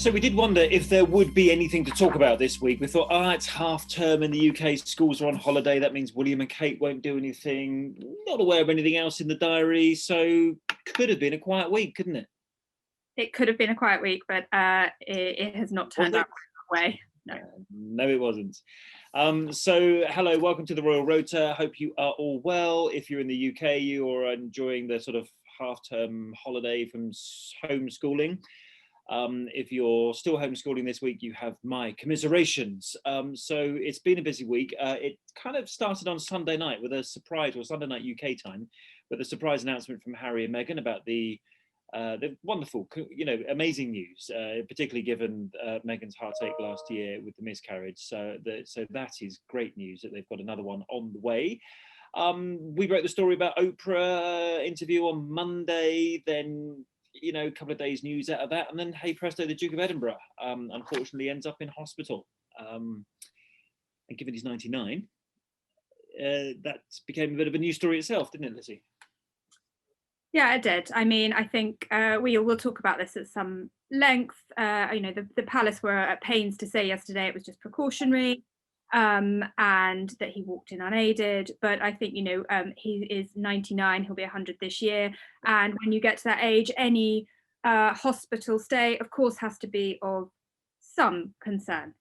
So we did wonder if there would be anything to talk about this week. We thought, it's half term in the UK, schools are on holiday. That means William and Kate won't do anything. Not aware of anything else in the diary. So could have been a quiet week, couldn't it? It could have been a quiet week, but it has not turned out that way. No, it wasn't. So hello, welcome to the Royal Rota. Hope you are all well. If you're in the UK, you are enjoying the sort of half-term holiday from homeschooling. If you're still homeschooling this week, you have my commiserations. So it's been a busy week. It kind of started on Sunday night with a surprise, or Sunday night UK time, with a surprise announcement from Harry and Meghan about the wonderful, amazing news, particularly given Meghan's heartache last year with the miscarriage. So that is great news that they've got another one on the way. We broke the story about Oprah interview on Monday, then a couple of days news out of that, and then hey presto, the Duke of Edinburgh unfortunately ends up in hospital, and given he's 99, that became a bit of a news story itself, didn't it, Lizzie? Yeah, it did. I mean, I think we will talk about this at some length. The palace were at pains to say yesterday it was just precautionary, and that he walked in unaided. But I think, he is 99, he'll be 100 this year. And when you get to that age, any hospital stay, of course, has to be of some concern.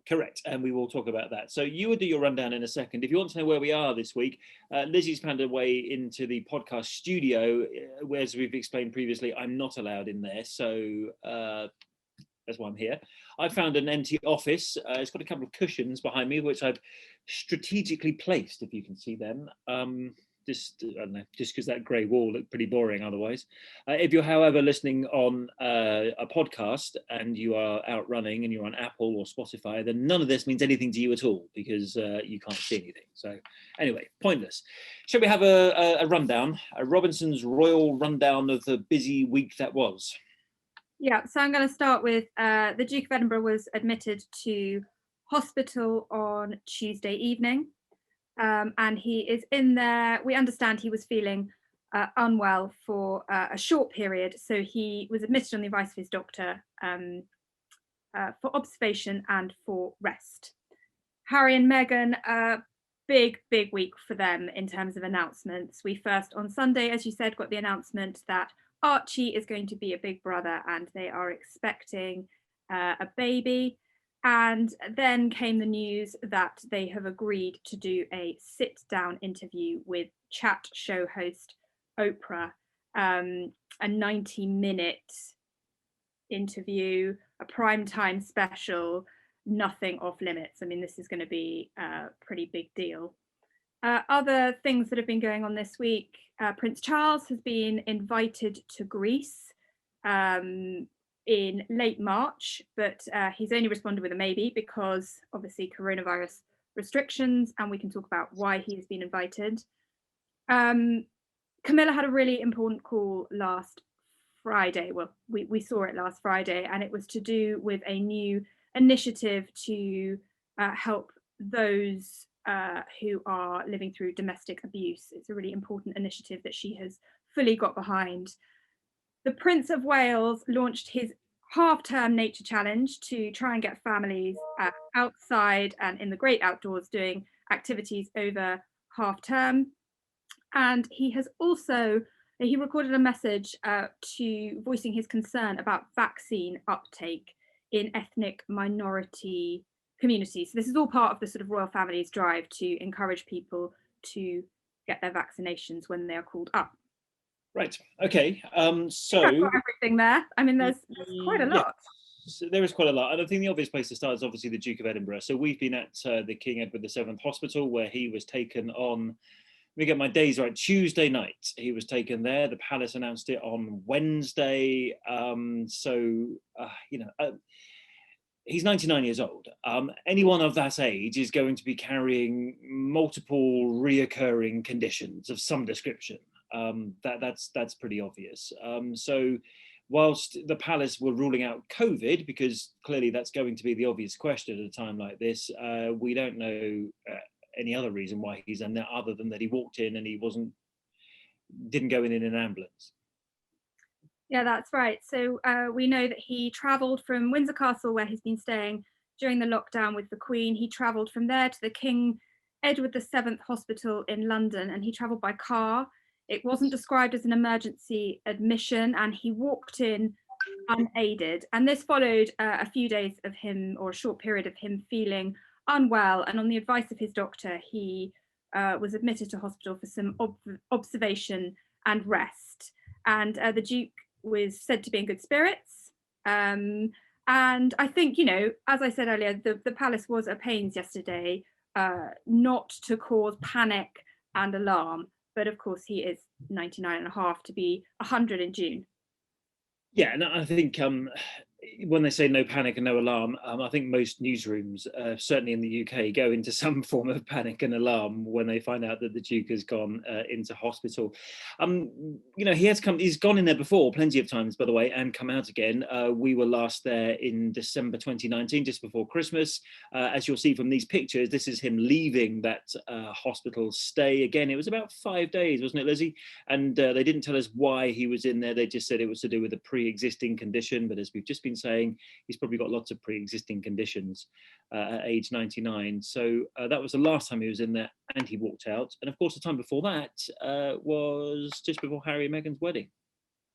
Correct, and we will talk about that. So you will do your rundown in a second. If you want to know where we are this week, Lizzie's found her way into the podcast studio, where, as we've explained previously, I'm not allowed in there, so that's why I'm here. I found an empty office. It's got a couple of cushions behind me, which I've strategically placed, if you can see them. Just because that grey wall looked pretty boring otherwise. If you're, however, listening on a podcast and you are out running and you're on Apple or Spotify, then none of this means anything to you at all, because you can't see anything. So anyway, pointless. Shall we have a rundown, a Robinson's Royal rundown of the busy week that was? Yeah, so I'm going to start with the Duke of Edinburgh was admitted to hospital on Tuesday evening. And he is in there. We understand he was feeling unwell for a short period, so he was admitted on the advice of his doctor for observation and for rest. Harry and Meghan, big week for them in terms of announcements. We first on Sunday, as you said, got the announcement that Archie is going to be a big brother and they are expecting a baby. And then came the news that they have agreed to do a sit-down interview with chat show host Oprah, a 90-minute interview, a primetime special, nothing off limits. I mean, this is going to be a pretty big deal. Other things that have been going on this week, Prince Charles has been invited to Greece in late March, but he's only responded with a maybe because obviously coronavirus restrictions, and we can talk about why he has been invited. Camilla had a really important call last Friday. Well, we saw it last Friday, and it was to do with a new initiative to help those who are living through domestic abuse. It's a really important initiative that she has fully got behind. The Prince of Wales launched his half-term nature challenge to try and get families outside and in the great outdoors doing activities over half-term. And he recorded a message to voicing his concern about vaccine uptake in ethnic minority communities. So this is all part of the sort of royal family's drive to encourage people to get their vaccinations when they are called up. Right. Okay. So I've got everything there. I mean, there's quite a lot. So there is quite a lot, and I think the obvious place to start is obviously the Duke of Edinburgh. So we've been at the King Edward VII Hospital, where he was taken on. Let me get my days right. Tuesday night, he was taken there. The palace announced it on Wednesday. He's 99 years old. Anyone of that age is going to be carrying multiple reoccurring conditions of some description. That's pretty obvious. So whilst the palace were ruling out COVID, because clearly that's going to be the obvious question at a time like this, we don't know any other reason why he's in there other than that he walked in and he didn't go in an ambulance. Yeah, that's right. So we know that he travelled from Windsor Castle, where he's been staying during the lockdown with the Queen. He travelled from there to the King Edward VII Hospital in London, and he travelled by car. It wasn't described as an emergency admission, and he walked in unaided. And this followed a few days of him, or a short period of him, feeling unwell. And on the advice of his doctor, he was admitted to hospital for some observation and rest. And the Duke was said to be in good spirits. And I think, you know, as I said earlier, the palace was at pains yesterday not to cause panic and alarm. But of course, he is 99 and a half to be 100 in June. Yeah, and I think when they say no panic and no alarm, I think most newsrooms, certainly in the UK, go into some form of panic and alarm when they find out that the Duke has gone into hospital. You know, he's gone in there before, plenty of times, by the way, and come out again. We were last there in December 2019, just before Christmas. As you'll see from these pictures, this is him leaving that hospital stay. Again, it was about 5 days, wasn't it, Lizzie? And they didn't tell us why he was in there. They just said it was to do with a pre-existing condition. But as we've just been saying, he's probably got lots of pre-existing conditions at age 99. So that was the last time he was in there, and he walked out. And of course, the time before that was just before Harry and Meghan's wedding.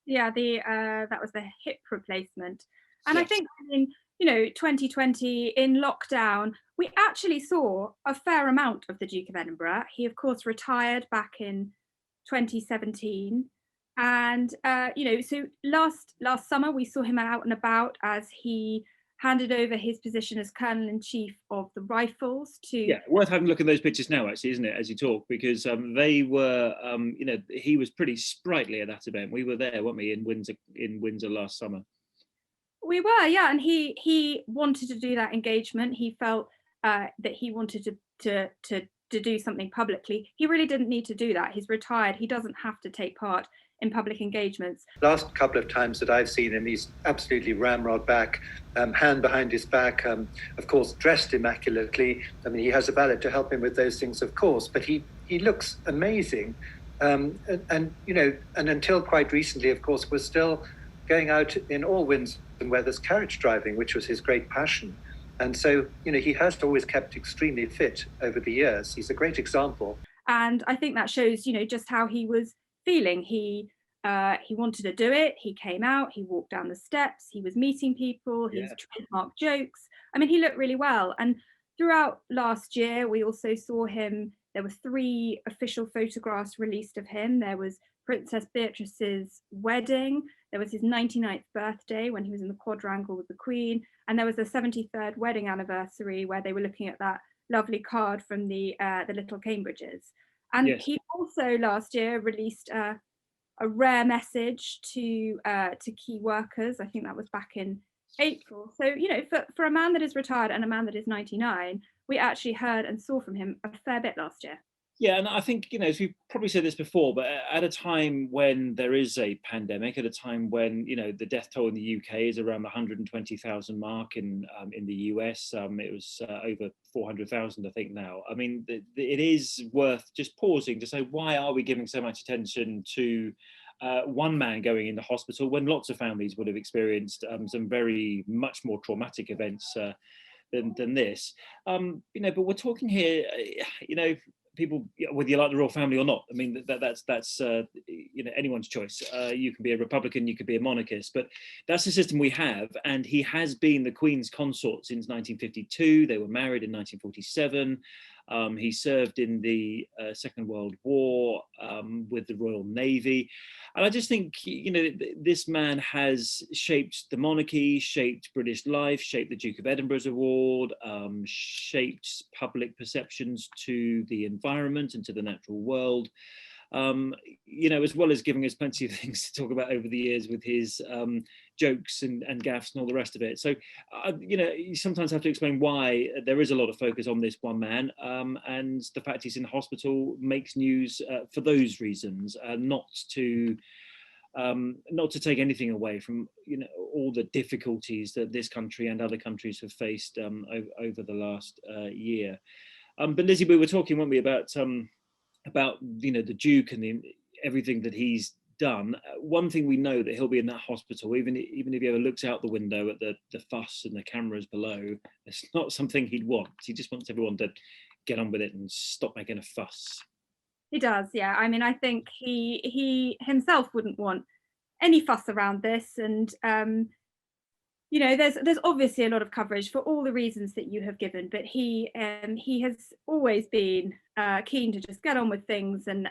Yeah, that was the hip replacement. And Yes. I think in, you know, 2020 in lockdown, we actually saw a fair amount of the Duke of Edinburgh. He, of course, retired back in 2017. And you know, so last summer we saw him out and about as he handed over his position as Colonel in Chief of the Rifles to. Yeah, worth having a look at those pictures now, actually, isn't it, as you talk, because they were, you know, he was pretty sprightly at that event. We were there, weren't we, in Windsor last summer. We were, yeah, and he wanted to do that engagement. He felt that he wanted to do something publicly. He really didn't need to do that. He's retired. He doesn't have to take part in public engagements. Last couple of times that I've seen him, he's absolutely ramrod back, hand behind his back, of course, dressed immaculately. I mean, he has a valet to help him with those things, of course, but he looks amazing. And you know, and until quite recently, of course, was still going out in all winds and weathers carriage driving, which was his great passion. And so, you know, he has always kept extremely fit over the years. He's a great example. And I think that shows, you know, just how he was feeling. He wanted to do it. He came out, he walked down the steps, he was meeting people, he's trademark jokes. I mean, he looked really well. And throughout last year, we also saw him. There were 3 official photographs released of him. There was Princess Beatrice's wedding. There was his 99th birthday when he was in the quadrangle with the Queen. And there was the 73rd wedding anniversary where they were looking at that lovely card from the little Cambridges. And he also last year released a rare message to key workers. I think that was back in April. So, you know, for a man that is retired and a man that is 99, we actually heard and saw from him a fair bit last year. Yeah, and I think, you know, as we've probably said this before, but at a time when there is a pandemic, at a time when, you know, the death toll in the UK is around the 120,000 mark, in the US, it was over 400,000, I think now. I mean, it is worth just pausing to say, why are we giving so much attention to one man going into hospital when lots of families would have experienced some very much more traumatic events than this? You know, but we're talking here, you know, people, whether you like the royal family or not. I mean, that's you know, anyone's choice. You can be a Republican, you could be a monarchist, but that's the system we have. And he has been the Queen's consort since 1952. They were married in 1947. He served in the Second World War with the Royal Navy. And I just think, you know, this man has shaped the monarchy, shaped British life, shaped the Duke of Edinburgh's award, shaped public perceptions to the environment and to the natural world. You know, as well as giving us plenty of things to talk about over the years with his jokes and gaffes and all the rest of it. So, you know, you sometimes have to explain why there is a lot of focus on this one man, and the fact he's in hospital makes news for those reasons, not to take anything away from, you know, all the difficulties that this country and other countries have faced over the last year. But Lizzie, we were talking, weren't we, about you know, the Duke and everything that he's done. One thing we know that he'll be in that hospital, even if he ever looks out the window at the fuss and the cameras below, it's not something he'd want. He just wants everyone to get on with it and stop making a fuss. He does, yeah. I mean, I think he himself wouldn't want any fuss around this, and you know, there's obviously a lot of coverage for all the reasons that you have given, but he has always been keen to just get on with things and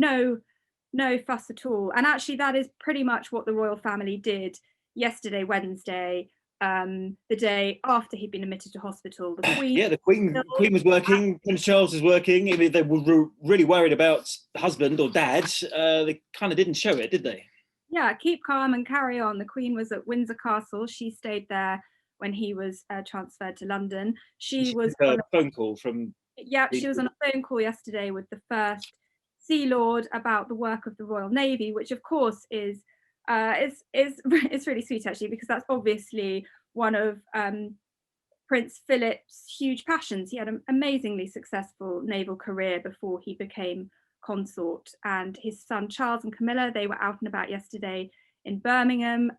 no fuss at all. And actually, that is pretty much what the royal family did yesterday, Wednesday, the day after he'd been admitted to hospital. The Queen, yeah, the Queen was working. Prince Charles was working. I mean, they were really worried about husband or dad. They kind of didn't show it, did they? Yeah, keep calm and carry on. The Queen was at Windsor Castle. She stayed there when he was transferred to London. She was on a phone call from. Yeah, she was on a phone call yesterday with the first Sea Lord about the work of the Royal Navy, which of course is really sweet actually, because that's obviously one of Prince Philip's huge passions. He had an amazingly successful naval career before he became consort, and his son Charles and Camilla, they were out and about yesterday in Birmingham,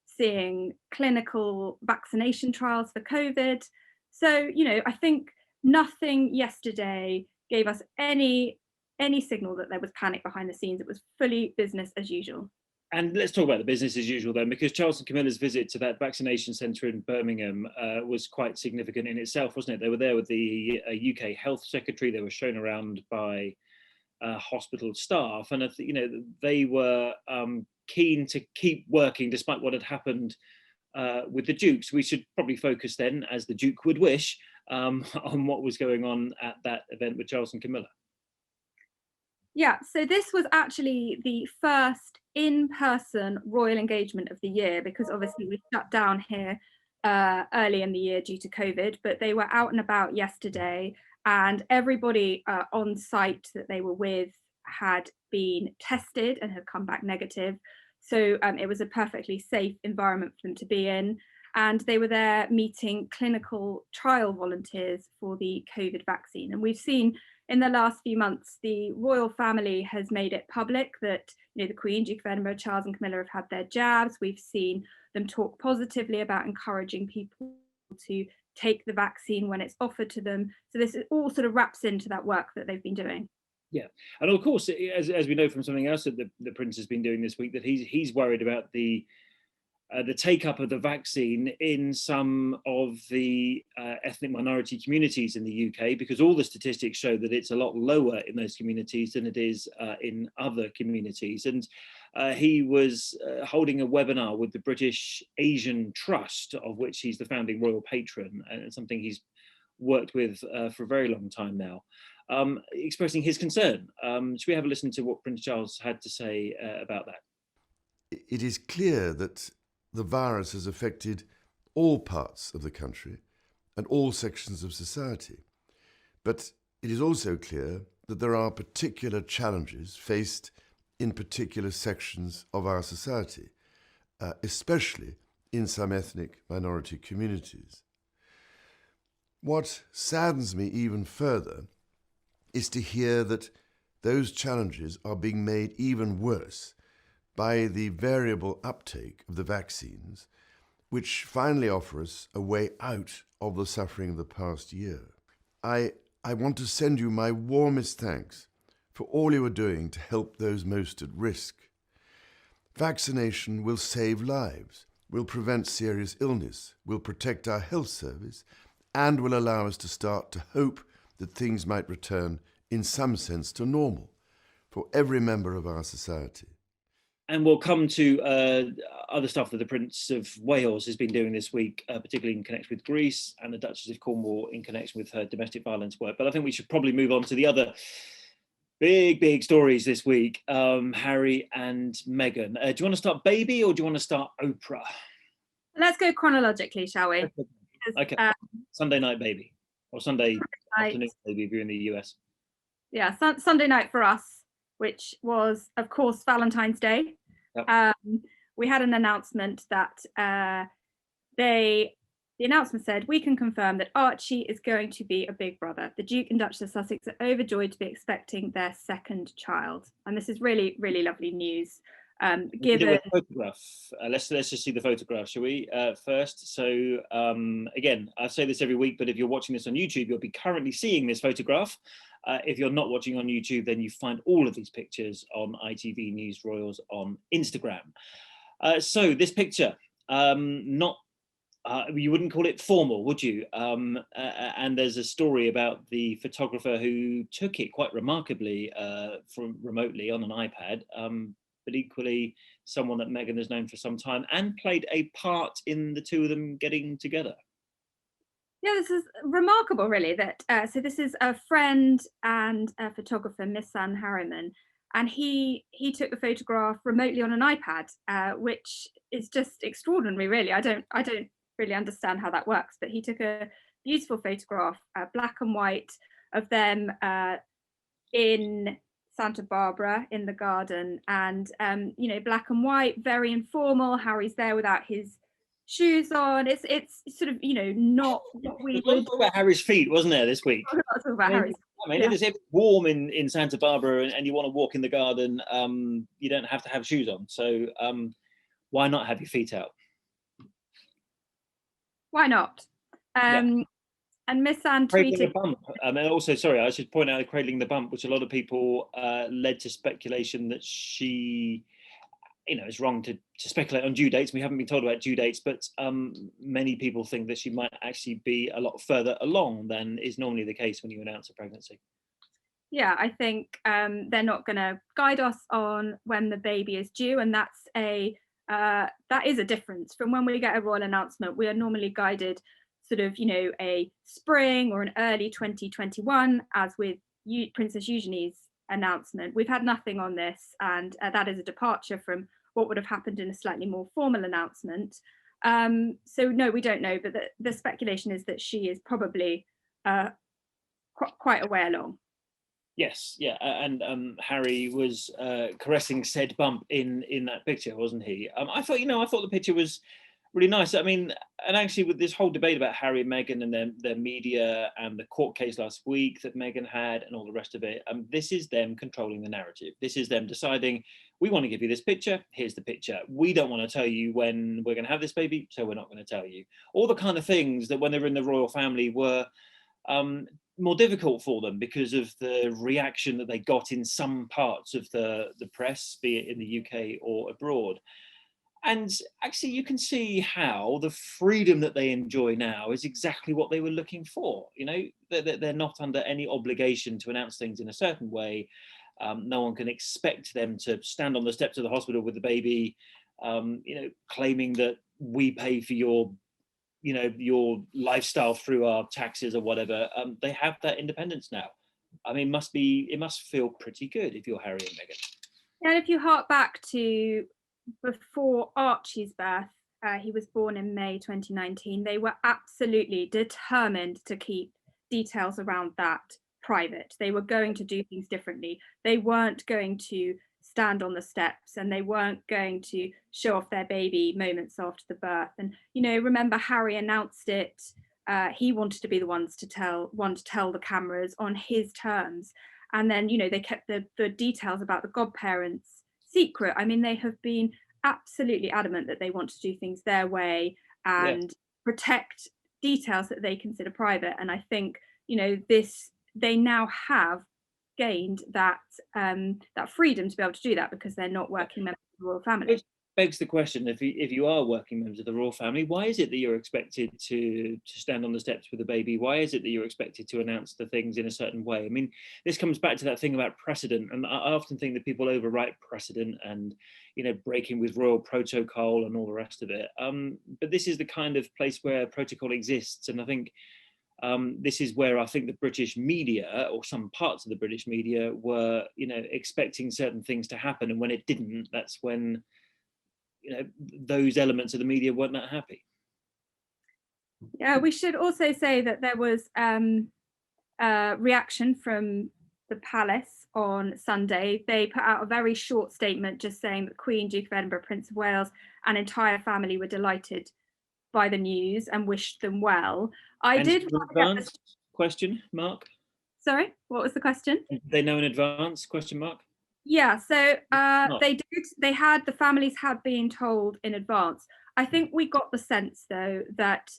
seeing clinical vaccination trials for COVID. So, you know, I think nothing yesterday gave us any signal that there was panic behind the scenes. It was fully business as usual. And let's talk about the business as usual then, because Charles and Camilla's visit to that vaccination centre in Birmingham was quite significant in itself, wasn't it? They were there with the UK Health Secretary. They were shown around by hospital staff, and you know, they were keen to keep working despite what had happened with the Dukes. We should probably focus then, as the Duke would wish, on what was going on at that event with Charles and Camilla. Yeah, so this was actually the first in-person royal engagement of the year, because obviously we shut down here early in the year due to COVID, but they were out and about yesterday, and everybody on site that they were with had been tested and had come back negative. So it was a perfectly safe environment for them to be in. And they were there meeting clinical trial volunteers for the COVID vaccine. And we've seen in the last few months, the royal family has made it public that, you know, the Queen, Duke of Edinburgh, Charles and Camilla have had their jabs. We've seen them talk positively about encouraging people to take the vaccine when it's offered to them. So this all sort of wraps into that work that they've been doing. Yeah, and of course, as we know from something else that the Prince has been doing this week, that he's worried about the take-up of the vaccine in some of the ethnic minority communities in the UK, because all the statistics show that it's a lot lower in those communities than it is in other communities. And he was holding a webinar with the British Asian Trust, of which he's the founding royal patron, and something he's worked with for a very long time now, expressing his concern. Should we have a listen to what Prince Charles had to say about that? It is clear that the virus has affected all parts of the country and all sections of society. But it is also clear that there are particular challenges faced in particular sections of our society, especially in some ethnic minority communities. What saddens me even further is to hear that those challenges are being made even worse by the variable uptake of the vaccines, which finally offer us a way out of the suffering of the past year. I want to send you my warmest thanks for all you are doing to help those most at risk. Vaccination will save lives, will prevent serious illness, will protect our health service, and will allow us to start to hope that things might return in some sense to normal for every member of our society. And we'll come to other stuff that the Prince of Wales has been doing this week, particularly in connection with Greece, and the Duchess of Cornwall in connection with her domestic violence work. But I think we should probably move on to the other big stories this week, Harry and Meghan. Do you want to start baby or do you want to start Oprah? Let's go chronologically, shall we? Okay. Sunday night baby, or Sunday afternoon baby if you're in the US. Yeah, Sunday night for us, which was, of course, Valentine's Day. Yep. We had an announcement that they the announcement said, "We can confirm that Archie is going to be a big brother. The Duke and Duchess of Sussex are overjoyed to be expecting their second child." And this is really, really lovely news. Given photograph, let's just see the photograph, shall we? First, so again, I say this every week, but if you're watching this on YouTube, you'll be currently seeing this photograph. If you're not watching on YouTube, then you find all of these pictures on ITV News Royals on Instagram. So this picture, not you wouldn't call it formal, would you? And there's a story about the photographer who took it quite remarkably from remotely on an iPad. But equally someone that Meghan has known for some time and played a part in the two of them getting together. Yeah, this is remarkable, really. That so this is a friend and a photographer, Misan Harriman, and he took the photograph remotely on an iPad, which is just extraordinary, really. I don't really understand how that works, but he took a beautiful photograph, black and white, of them in Santa Barbara in the garden, and black and white, very informal. Harry's there without his shoes on. It's sort of not what we would talk about Harry's feet, wasn't there, this week? Talk about Harry's. I mean, if it's warm in Santa Barbara and you want to walk in the garden, you don't have to have shoes on. So why not have your feet out? Why not? And Misan tweeted. And also, sorry, I should point out cradling the bump, which a lot of people led to speculation that she, it's wrong to speculate on due dates. We haven't been told about due dates, but many people think that she might actually be a lot further along than is normally the case when you announce a pregnancy. Yeah, I think they're not going to guide us on when the baby is due, and that is a difference from when we get a royal announcement. We are normally guided sort of, a spring or an early 2021, as with Princess Eugenie's announcement. We've had nothing on this, and that is a departure from what would have happened in a slightly more formal announcement. So no, we don't know, but the speculation is that she is probably quite a way along. Yes, yeah, and Harry was caressing said bump in that picture, wasn't he? I thought the picture was really nice. I mean, and actually with this whole debate about Harry and Meghan and their media and the court case last week that Meghan had and all the rest of it, this is them controlling the narrative. This is them deciding, we want to give you this picture, here's the picture. We don't want to tell you when we're going to have this baby, so we're not going to tell you. All the kind of things that when they were in the royal family were more difficult for them because of the reaction that they got in some parts of the press, be it in the UK or abroad. And actually, you can see how the freedom that they enjoy now is exactly what they were looking for. They're not under any obligation to announce things in a certain way. No one can expect them to stand on the steps of the hospital with the baby, claiming that we pay for your lifestyle through our taxes or whatever. They have that independence now. I mean, it must feel pretty good if you're Harry and Meghan. And if you hark back to before Archie's birth, he was born in May 2019, they were absolutely determined to keep details around that private. They were going to do things differently. They weren't going to stand on the steps, and they weren't going to show off their baby moments after the birth. And remember, Harry announced it. He wanted to be the ones to tell the cameras on his terms, and then they kept the details about the godparents secret. I mean, they have been absolutely adamant that they want to do things their way and protect details that they consider private. And I think they now have gained that freedom to be able to do that because they're not working members of the royal family. Which begs the question: if you are working members of the royal family, why is it that you're expected to stand on the steps with the baby? Why is it that you're expected to announce the things in a certain way? I mean, this comes back to that thing about precedent, and I often think that people overwrite precedent and breaking with royal protocol and all the rest of it. But this is the kind of place where protocol exists, and I think this is where I think the British media, or some parts of the British media, were expecting certain things to happen, and when it didn't, that's when those elements of the media weren't that happy. Yeah, we should also say that there was reaction from the palace on Sunday. They put out a very short statement just saying that Queen, Duke of Edinburgh, Prince of Wales and entire family were delighted by the news and wished them well. I And did in advance? Question mark. Sorry, what was the question? Did they know in advance? Question mark. Yeah, so Not. they did. The families had been told in advance. I think we got the sense, though, that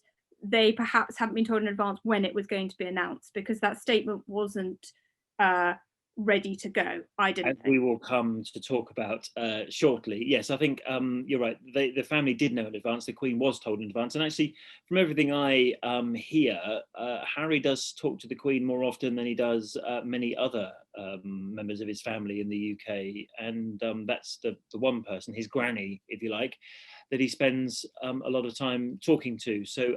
they perhaps hadn't been told in advance when it was going to be announced, because that statement wasn't ready to go. I didn't As think. we will come to talk about shortly. Yes, I think you're right. The family did know in advance. The Queen was told in advance. And actually, from everything I hear, Harry does talk to the Queen more often than he does many other members of his family in the UK. And that's the one person, his granny, if you like, that he spends a lot of time talking to. So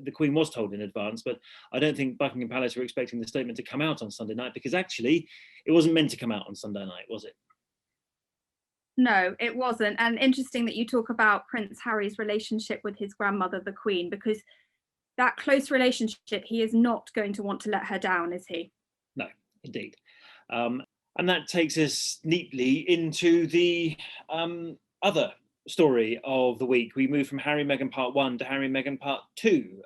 the Queen was told in advance, but I don't think Buckingham Palace were expecting the statement to come out on Sunday night, because actually it wasn't meant to come out on Sunday night, was it? No, it wasn't. And interesting that you talk about Prince Harry's relationship with his grandmother, the Queen, because that close relationship, he is not going to want to let her down, is he? No, indeed. And that takes us neatly into the other story of the week. We move from Harry Meghan Part 1 to Harry Meghan Part 2,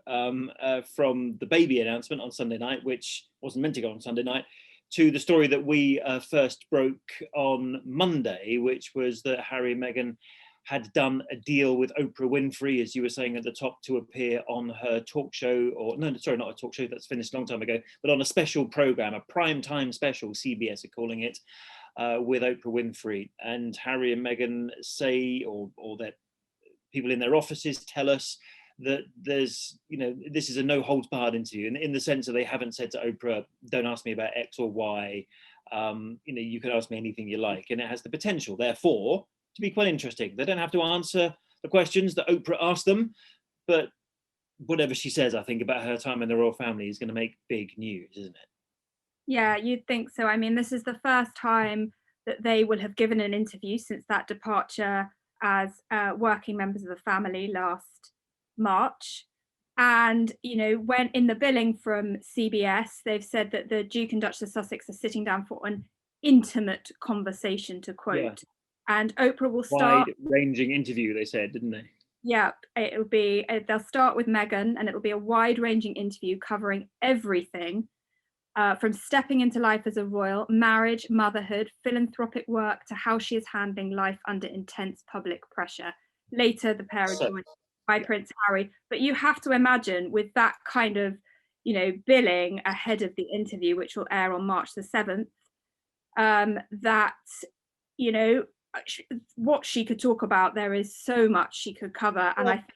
from the baby announcement on Sunday night, which wasn't meant to go on Sunday night, to the story that we first broke on Monday, which was that Harry and Meghan had done a deal with Oprah Winfrey, as you were saying at the top, to appear on her talk show, or no, sorry, not a talk show, that's finished a long time ago, but on a special program, a prime time special, CBS are calling it, with Oprah Winfrey. And Harry and Meghan say, or that people in their offices tell us, that there's, this is a no holds barred interview, in the sense that they haven't said to Oprah, don't ask me about X or Y, you can ask me anything you like. And it has the potential, therefore, to be quite interesting. They don't have to answer the questions that Oprah asked them, but whatever she says, I think, about her time in the royal family is going to make big news, isn't it? Yeah, you'd think so. I mean, this is the first time that they will have given an interview since that departure as working members of the family last March. And, when in the billing from CBS, they've said that the Duke and Duchess of Sussex are sitting down for an intimate conversation, to quote. Yeah. And Oprah will start. Wide-ranging interview, they said, didn't they? Yeah, it'll be, they'll start with Meghan, and it'll be a wide-ranging interview covering everything, from stepping into life as a royal, marriage, motherhood, philanthropic work, to how she is handling life under intense public pressure. Later, the pair are joined by Prince Harry. But you have to imagine, with that kind of, billing ahead of the interview, which will air on March the 7th, that, what she could talk about, there is so much she could cover. And I think,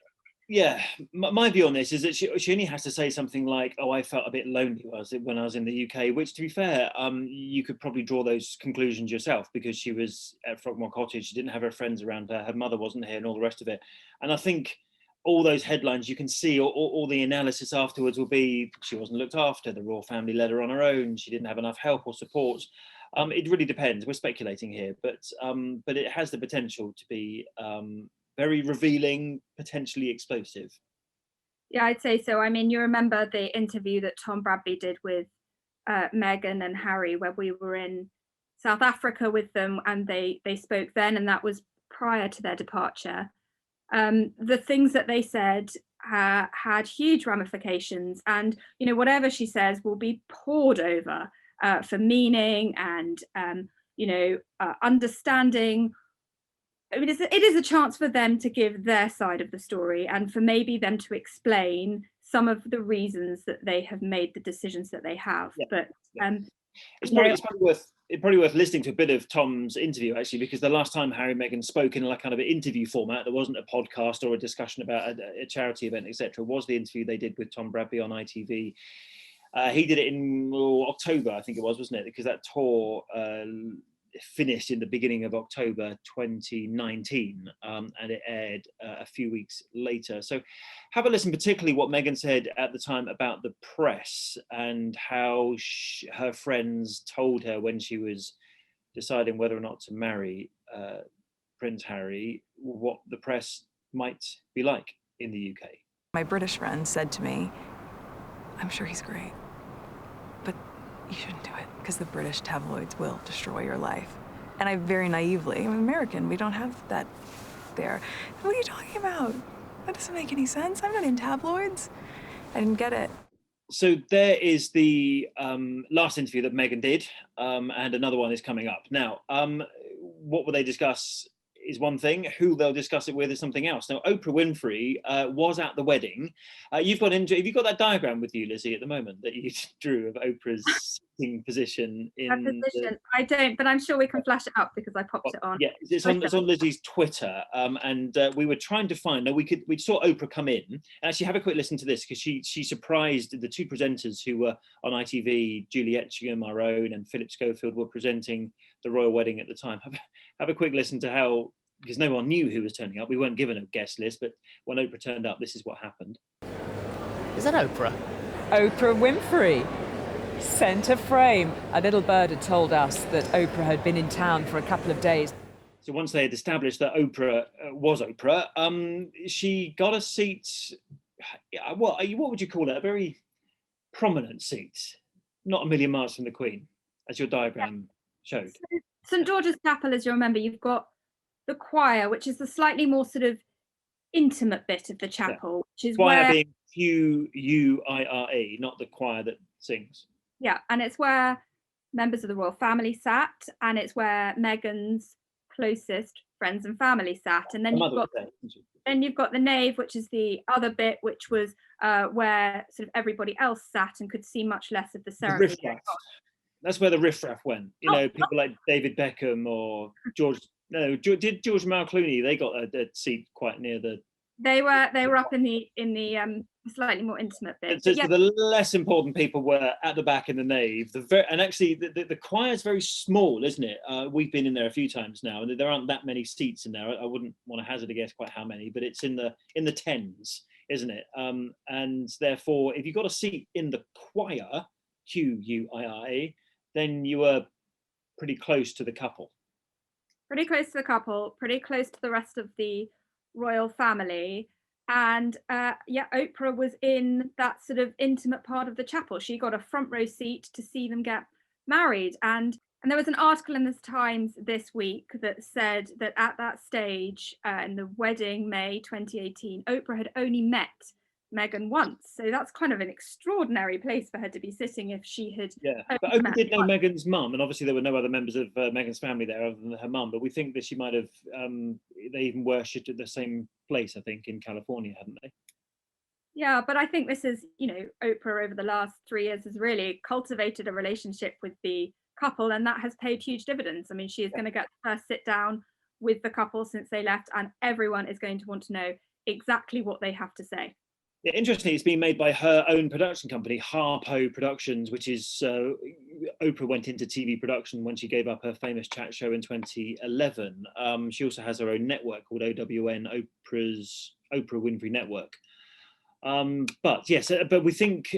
yeah, my view on this is that she only has to say something like, oh, I felt a bit lonely when I was in the UK, which, to be fair, you could probably draw those conclusions yourself, because she was at Frogmore Cottage, she didn't have her friends around her mother wasn't here, and all the rest of it. And I think all those headlines you can see, all the analysis afterwards will be, she wasn't looked after, the royal family let her on her own, she didn't have enough help or support. It really depends. We're speculating here, but it has the potential to be very revealing, potentially explosive. Yeah, I'd say so. I mean, you remember the interview that Tom Bradby did with Meghan and Harry, where we were in South Africa with them, and they spoke then, and that was prior to their departure. The things that they said had huge ramifications, and whatever she says will be pored over for meaning and understanding. I mean, it is a chance for them to give their side of the story, and for maybe them to explain some of the reasons that they have made the decisions that they have. Yeah. But it's probably worth listening to a bit of Tom's interview, actually, because the last time Harry and Meghan spoke in a kind of an interview format, there wasn't a podcast or a discussion about a charity event, etc., was the interview they did with Tom Bradby on ITV. He did it in October, I think it was, wasn't it? Because that tour finished in the beginning of October 2019, and it aired a few weeks later. So have a listen, particularly what Meghan said at the time about the press, and how her friends told her when she was deciding whether or not to marry Prince Harry, what the press might be like in the UK. My British friend said to me, I'm sure he's great, but you shouldn't do it, because the British tabloids will destroy your life. And I very naively, I'm American, we don't have that there. What are you talking about? That doesn't make any sense. I'm not in tabloids. I didn't get it. So there is the last interview that Meghan did, and another one is coming up. Now, what will they discuss is one thing. Who they'll discuss it with is something else. Now, Oprah Winfrey was at the wedding. Have you got that diagram with you, Lizzie, at the moment that you drew of Oprah's sitting position in I don't, but I'm sure we can flash it up because I popped it on. Yeah, it's on Lizzie's Twitter, and we were trying to find. We saw Oprah come in. And actually, have a quick listen to this because she surprised the two presenters who were on ITV, Julie Etchingham, our own, and Philip Schofield were presenting the royal wedding at the time. Have a quick listen to how, because no one knew who was turning up. We weren't given a guest list, but when Oprah turned up, this is what happened. Is that Oprah? Oprah Winfrey. Centre frame. A little bird had told us that Oprah had been in town for a couple of days. So once they had established that Oprah was Oprah, she got a seat. What would you call it? A very prominent seat, not a million miles from the Queen, as your diagram showed. St George's Chapel, as you remember, you've got the choir, which is the slightly more sort of intimate bit of the chapel, which is choir where being Q-U-I-R-E, not the choir that sings. Yeah, and it's where members of the royal family sat, and it's where Meghan's closest friends and family sat. And then you've got the nave, which is the other bit, which was where sort of everybody else sat and could see much less of the ceremony. That's where the riffraff went. People like David Beckham or George. No, did George Mal Clooney? They got a seat quite near the. They were up in the slightly more intimate bit. So the less important people were at the back in the nave. And actually, the choir is very small, isn't it? We've been in there a few times now, and there aren't that many seats in there. I wouldn't want to hazard a guess quite how many, but it's in the tens, isn't it? And therefore, if you got a seat in the choir, Q-U-I-R-E, then you were pretty close to the couple. Pretty close to the couple, pretty close to the rest of the royal family. And Oprah was in that sort of intimate part of the chapel. She got a front row seat to see them get married. And there was an article in the Times this week that said that at that stage, in the wedding, May 2018, Oprah had only met Meghan once. So that's kind of an extraordinary place for her to be sitting if she had. Yeah, but Oprah did know Meghan's mum, and obviously there were no other members of Meghan's family there other than her mum. But we think that she might have, they even worshipped at the same place, I think, in California, hadn't they? Yeah, but I think this is, Oprah over the last 3 years has really cultivated a relationship with the couple, and that has paid huge dividends. I mean, she is going to get the first sit down with the couple since they left, and everyone is going to want to know exactly what they have to say. Yeah, interestingly, it's being made by her own production company, Harpo Productions, which is Oprah went into TV production when she gave up her famous chat show in 2011. She also has her own network called OWN, Oprah Winfrey Network. But we think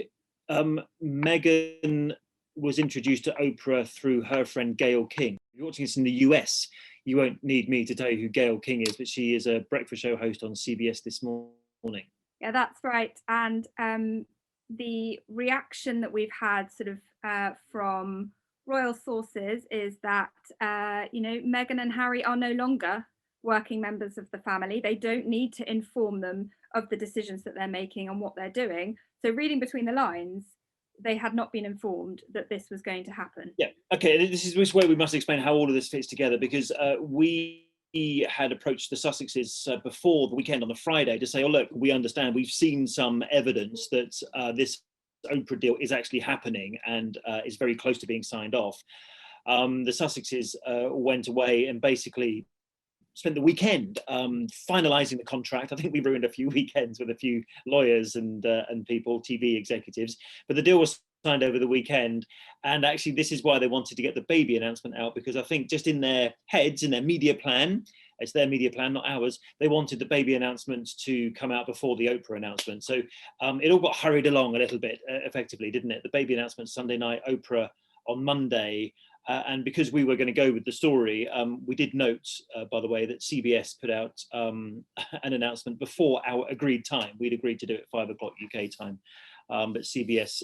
Meghan was introduced to Oprah through her friend Gayle King. If you're watching this in the US, you won't need me to tell you who Gayle King is, but she is a breakfast show host on CBS this morning. Yeah, that's right. And the reaction that we've had sort of from royal sources is that, Meghan and Harry are no longer working members of the family. They don't need to inform them of the decisions that they're making and what they're doing. So reading between the lines, they had not been informed that this was going to happen. Yeah, okay, this is where we must explain how all of this fits together, because we had approached the Sussexes before the weekend on the Friday to say, oh, look, we understand, we've seen some evidence that this Oprah deal is actually happening and is very close to being signed off. The Sussexes went away and basically spent the weekend finalising the contract. I think we ruined a few weekends with a few lawyers and people, TV executives, but the deal was signed over the weekend. And actually, this is why they wanted to get the baby announcement out, because I think just in their heads, in their media plan, it's their media plan, not ours, they wanted the baby announcement to come out before the Oprah announcement. So it all got hurried along a little bit, effectively, didn't it? The baby announcement Sunday night, Oprah on Monday. And because we were going to go with the story, we did note, by the way, that CBS put out an announcement before our agreed time. We'd agreed to do it at 5 o'clock UK time. But CBS,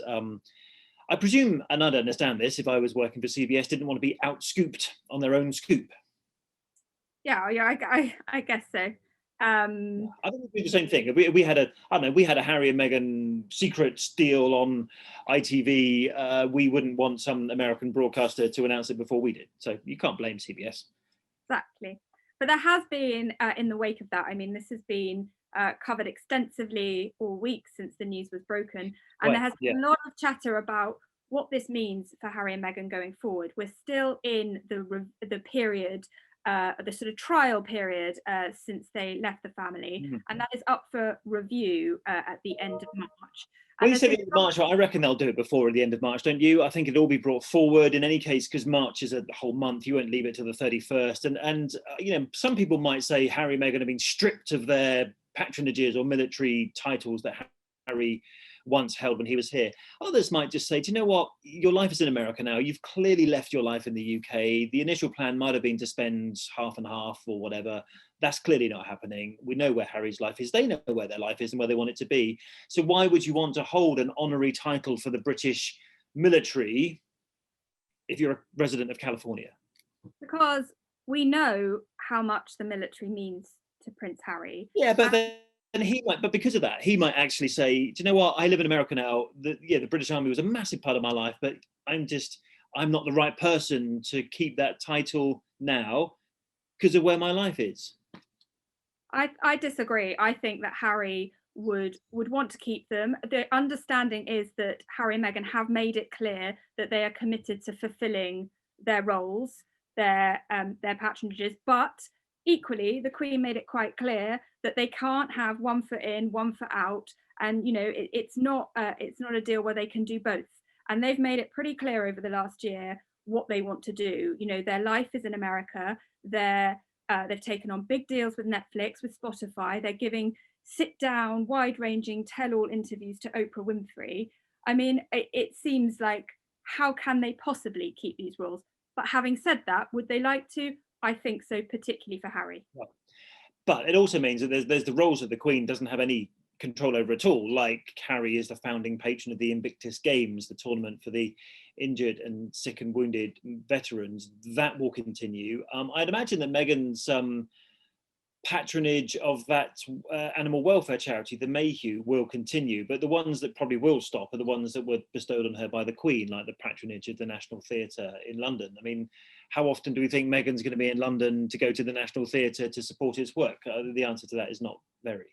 I presume, and I'd understand this if I was working for CBS, didn't want to be out-scooped on their own scoop. Yeah, I guess so. I think we'd do the same thing. If we had a Harry and Meghan secret deal on ITV, we wouldn't want some American broadcaster to announce it before we did. So you can't blame CBS. Exactly. But there has been, in the wake of that, I mean, this has been covered extensively all week since the news was broken. And there has been a lot of chatter about what this means for Harry and Meghan going forward. We're still in the period, the sort of trial period since they left the family, and that is up for review at the end of March. Well, you said the end of March, I reckon they'll do it before the end of March, don't you? I think it'll all be brought forward in any case, because March is a whole month. You won't leave it till the 31st. And you know, some people might say Harry and Meghan have been stripped of their patronages or military titles that Harry once held when he was here. Others might just say, do you know what? Your life is in America now. You've clearly left your life in the UK. The initial plan might have been to spend half and half or whatever. That's clearly not happening. We know where Harry's life is. They know where their life is and where they want it to be. So why would you want to hold an honorary title for the British military if you're a resident of California? Because we know how much the military means to Prince Harry. Yeah, but but because of that, he might actually say, do you know what? I live in America now. The British Army was a massive part of my life, but I'm not the right person to keep that title now because of where my life is. I disagree. I think that Harry would want to keep them. The understanding is that Harry and Meghan have made it clear that they are committed to fulfilling their roles, their patronages, but equally the Queen made it quite clear that they can't have one foot in, one foot out, and you know it's not a deal where they can do both. And they've made it pretty clear over the last year what they want to do. You know, their life is in America. They've taken on big deals with Netflix, with Spotify. They're giving sit-down, wide-ranging tell-all interviews to Oprah Winfrey. I mean, it seems like, how can they possibly keep these roles? But having said that, would they like to? I think so, particularly for Harry. But it also means that there's the roles that the Queen doesn't have any control over at all. Like Harry is the founding patron of the Invictus Games, the tournament for the injured and sick and wounded veterans. That will continue. I'd imagine that Meghan's patronage of that animal welfare charity, the Mayhew, will continue, but the ones that probably will stop are the ones that were bestowed on her by the Queen, like the patronage of the National Theatre in London. I mean, how often do we think Meghan's going to be in London to go to the National Theatre to support its work? The answer to that is not very.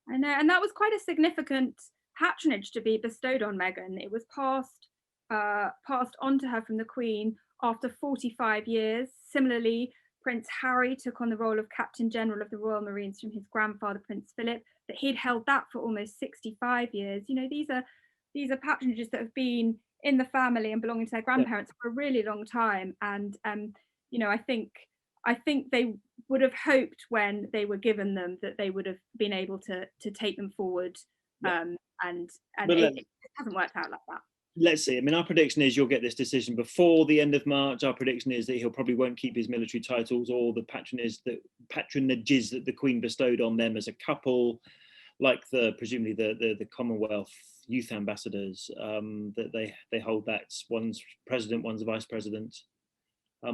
I know, and that was quite a significant patronage to be bestowed on Meghan. It was passed on to her from the Queen after 45 years. Similarly, Prince Harry took on the role of Captain General of the Royal Marines from his grandfather, Prince Philip, that he'd held that for almost 65 years. You know, these are patronages that have been in the family and belonging to their grandparents for a really long time. And you know, I think they would have hoped when they were given them that they would have been able to take them forward. And it hasn't worked out like that. Let's see. I mean, our prediction is you'll get this decision before the end of March. Our prediction is that he'll probably won't keep his military titles or the patronages that the Queen bestowed on them as a couple, like presumably the Commonwealth youth ambassadors, that they hold that. One's president, one's vice president.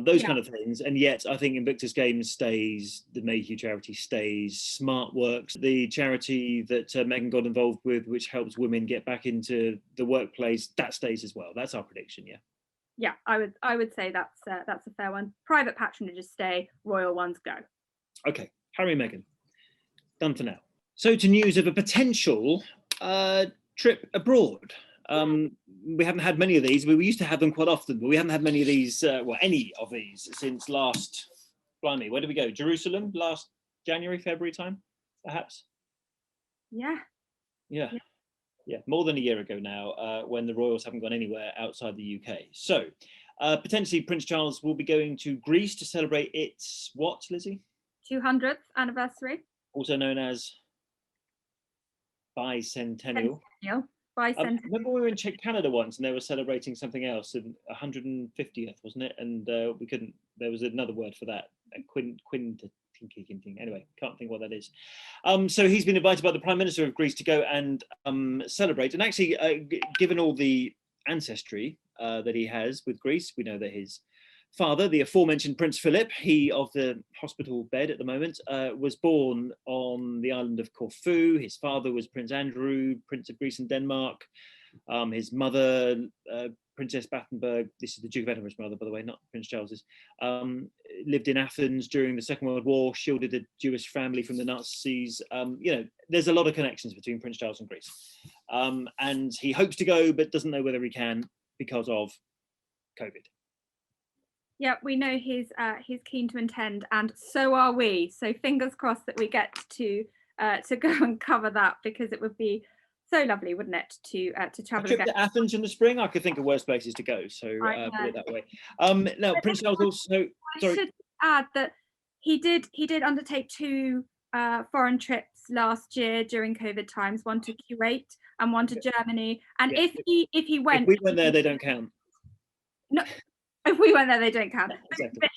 Those kind of things. And yet I think Invictus Games stays, the Mayhew charity stays, Smart Works, the charity that Meghan got involved with, which helps women get back into the workplace, that stays as well. That's our prediction, yeah. Yeah, I would say that's a fair one. Private patronages stay, royal ones go. Okay, Harry and Meghan, done for now. So to news of a potential trip abroad. We haven't had many of these. We used to have them quite often, but we haven't had many of these, any of these since last, blimey, where did we go? Jerusalem last January, February time, perhaps? Yeah, more than a year ago now, when the royals haven't gone anywhere outside the UK. So potentially Prince Charles will be going to Greece to celebrate its, what, Lizzie? 200th anniversary. Also known as bicentennial. Remember we were in Canada once and they were celebrating something else, and 150th, wasn't it? And we couldn't. There was another word for that, anyway, can't think what that is. So he's been invited by the Prime Minister of Greece to go and celebrate. And actually, given all the ancestry that he has with Greece, we know that his father, the aforementioned Prince Philip, he of the hospital bed at the moment, was born on the island of Corfu. His father was Prince Andrew, Prince of Greece and Denmark. His mother, Princess Battenberg, this is the Duke of Edinburgh's mother, by the way, not Prince Charles's, lived in Athens during the Second World War, shielded a Jewish family from the Nazis. There's a lot of connections between Prince Charles and Greece. And he hopes to go, but doesn't know whether he can because of COVID. Yeah, we know he's keen to attend, and so are we. So fingers crossed that we get to go and cover that, because it would be so lovely, wouldn't it, to travel A trip again. to Athens in the spring? I could think of worse places to go, so put it that way. Now, Prince Charles also... I should add that he did undertake 2 foreign trips last year during COVID times, one to Kuwait and one to Germany. And if he went... If we went there, they don't count. No, if we went there, they don't count. Exactly. But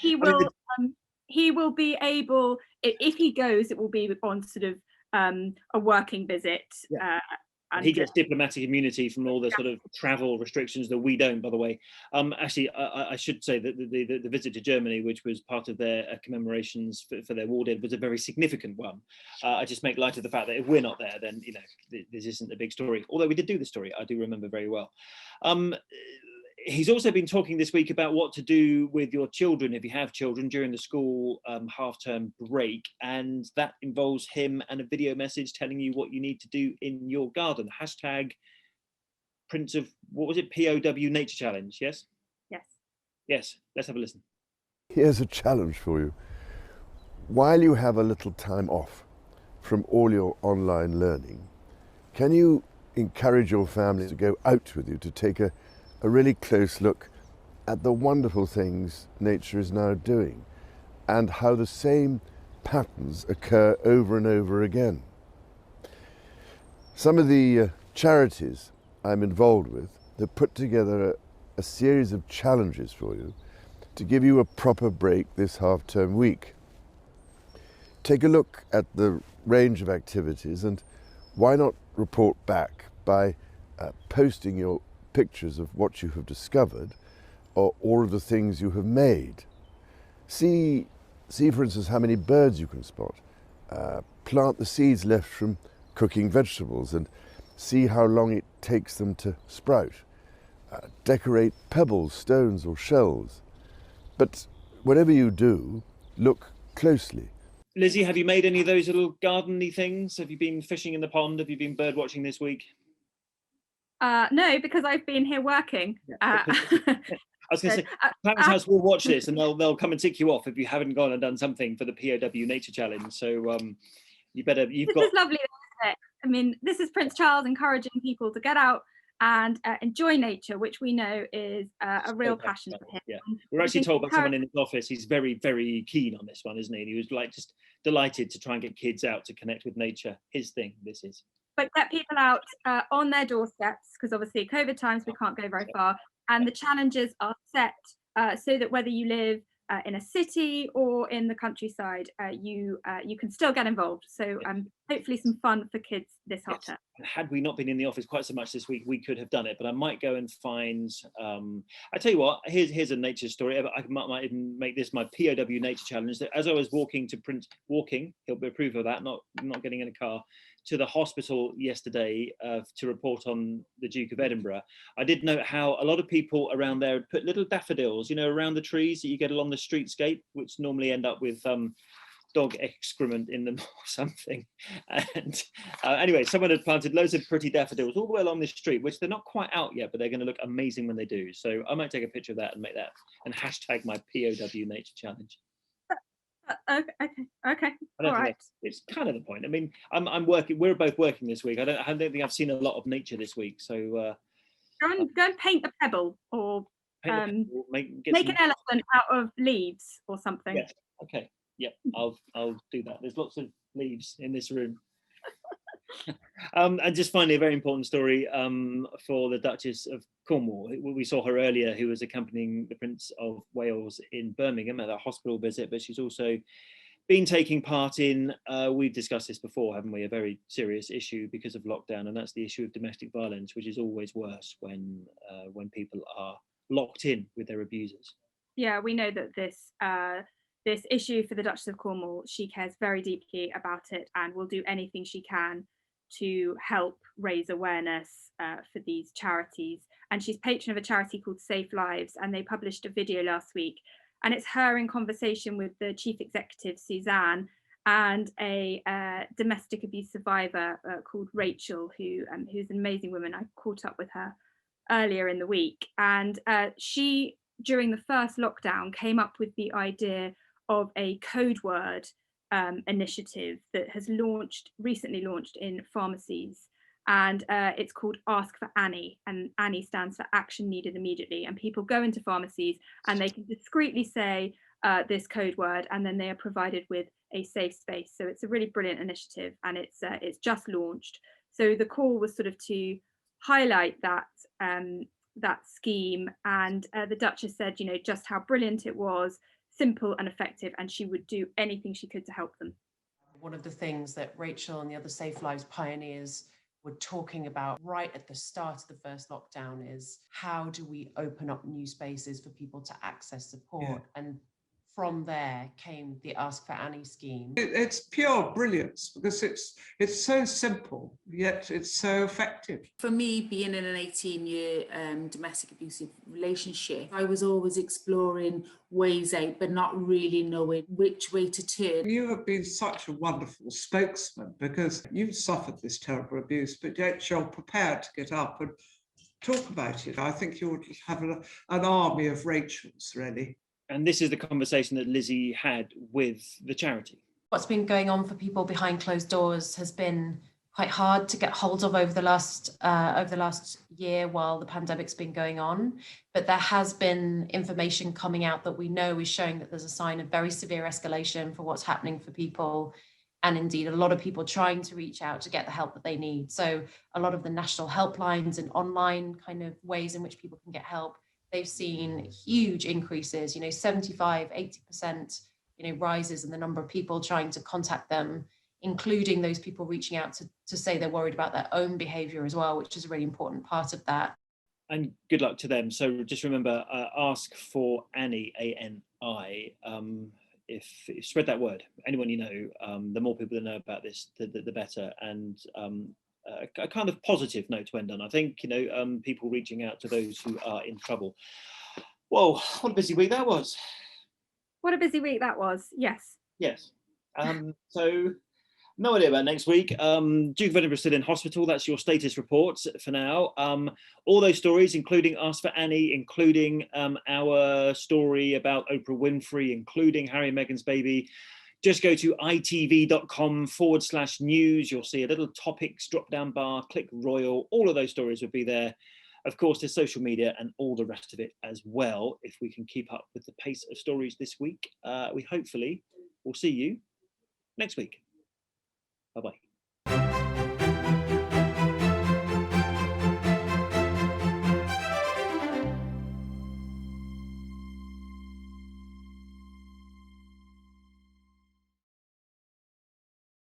he will be able, if he goes, it will be on sort of a working visit. And he gets diplomatic immunity from all the sort of travel restrictions that we don't, by the way. Actually, I should say that the visit to Germany, which was part of their commemorations for their war dead, was a very significant one. I just make light of the fact that if we're not there, then, this isn't a big story. Although we did do the story, I do remember very well. He's also been talking this week about what to do with your children, if you have children, during the school half-term break. And that involves him and a video message telling you what you need to do in your garden. Hashtag Prince of, what was it? POW Nature Challenge, yes? Yes. Yes, let's have a listen. Here's a challenge for you. While you have a little time off from all your online learning, can you encourage your family to go out with you to take a really close look at the wonderful things nature is now doing and how the same patterns occur over and over again? Some of the charities I'm involved with have put together a series of challenges for you to give you a proper break this half-term week. Take a look at the range of activities, and why not report back by posting your pictures of what you have discovered or all of the things you have made. See, for instance, how many birds you can spot. Plant the seeds left from cooking vegetables and see how long it takes them to sprout. Decorate pebbles, stones or shells. But whatever you do, look closely. Lizzie, have you made any of those little garden-y things? Have you been fishing in the pond? Have you been bird watching this week? No, because I've been here working. I was going to say, Clarence House will watch this and they'll come and tick you off if you haven't gone and done something for the POW Nature Challenge. So this is lovely, isn't it? I mean, this is Prince Charles encouraging people to get out and enjoy nature, which we know is a real passion for him. Yeah, we're actually told by someone in his office he's very, very keen on this one, isn't he? And he was like just delighted to try and get kids out to connect with nature. His thing, this is. But get people out on their doorsteps, because obviously COVID times we can't go very far, and the challenges are set so that whether you live in a city or in the countryside, you can still get involved. So hopefully some fun for kids this half term. Had we not been in the office quite so much this week, we could have done it, but I might go and find, I tell you what, here's a nature story. I might even make this my POW Nature Challenge. That as I was walking, he'll be approve of that, not getting in a car, to the hospital yesterday to report on the Duke of Edinburgh, I did note how a lot of people around there put little daffodils, around the trees that you get along the streetscape, which normally end up with dog excrement in them or something. And anyway, someone had planted loads of pretty daffodils all the way along the street, which they're not quite out yet, but they're going to look amazing when they do. So I might take a picture of that and make that and hashtag my POW Nature Challenge. Okay. All right. It's kind of the point. I mean, I'm working. We're both working this week. I don't think I've seen a lot of nature this week. So go and paint a pebble, or make an elephant out of leaves or something. Yes. Okay. Yep. I'll do that. There's lots of leaves in this room. And just finally, a very important story for the Duchess of Cornwall. We saw her earlier, who was accompanying the Prince of Wales in Birmingham at a hospital visit, but she's also been taking part in, we've discussed this before, haven't we, a very serious issue because of lockdown, and that's the issue of domestic violence, which is always worse when people are locked in with their abusers. Yeah, we know that this issue for the Duchess of Cornwall, she cares very deeply about it and will do anything she can to help raise awareness for these charities. And she's patron of a charity called SafeLives, and they published a video last week. And it's her in conversation with the chief executive, Suzanne, and a domestic abuse survivor called Rachel, who's an amazing woman. I caught up with her earlier in the week, and she, during the first lockdown, came up with the idea of a code word initiative that has recently launched in pharmacies, and it's called Ask for Annie, and Annie stands for Action Needed Immediately. And people go into pharmacies and they can discreetly say this code word, and then they are provided with a safe space. So it's a really brilliant initiative, and it's just launched. So the call was sort of to highlight that scheme, and the Duchess said, you know, just how brilliant it was, simple and effective, and she would do anything she could to help them. One of the things that Rachel and the other SafeLives pioneers were talking about right at the start of the first lockdown is, how do we open up new spaces for people to access support? Yeah. And from there came the Ask for Annie scheme. It's pure brilliance, because it's so simple, yet it's so effective. For me, being in an 18-year domestic abusive relationship, I was always exploring ways out, but not really knowing which way to turn. You have been such a wonderful spokesman, because you've suffered this terrible abuse, but yet you're prepared to get up and talk about it. I think you would have an army of Rachels, really. And this is the conversation that Lizzie had with the charity. What's been going on for people behind closed doors has been quite hard to get hold of over the last year while the pandemic's been going on. But there has been information coming out that we know is showing that there's a sign of very severe escalation for what's happening for people. And indeed, a lot of people trying to reach out to get the help that they need. So a lot of the national helplines and online kind of ways in which people can get help, they've seen huge increases, 75, 80%, rises in the number of people trying to contact them, including those people reaching out to say they're worried about their own behaviour as well, which is a really important part of that. And good luck to them. So just remember, ask for Annie, A-N-I. If spread that word, anyone you know, the more people that know about this, the better. And a kind of positive note to end on, I think, people reaching out to those who are in trouble. Whoa, what a busy week that was. What a busy week that was, yes. Yes. So no idea about next week. Duke of Edinburgh still in hospital. That's your status report for now. All those stories, including Ask for Annie, including our story about Oprah Winfrey, including Harry and Meghan's baby, just go to itv.com/news. You'll see a little topics drop-down bar, click Royal. All of those stories will be there. Of course, there's social media and all the rest of it as well. If we can keep up with the pace of stories this week, we hopefully will see you next week. Bye-bye.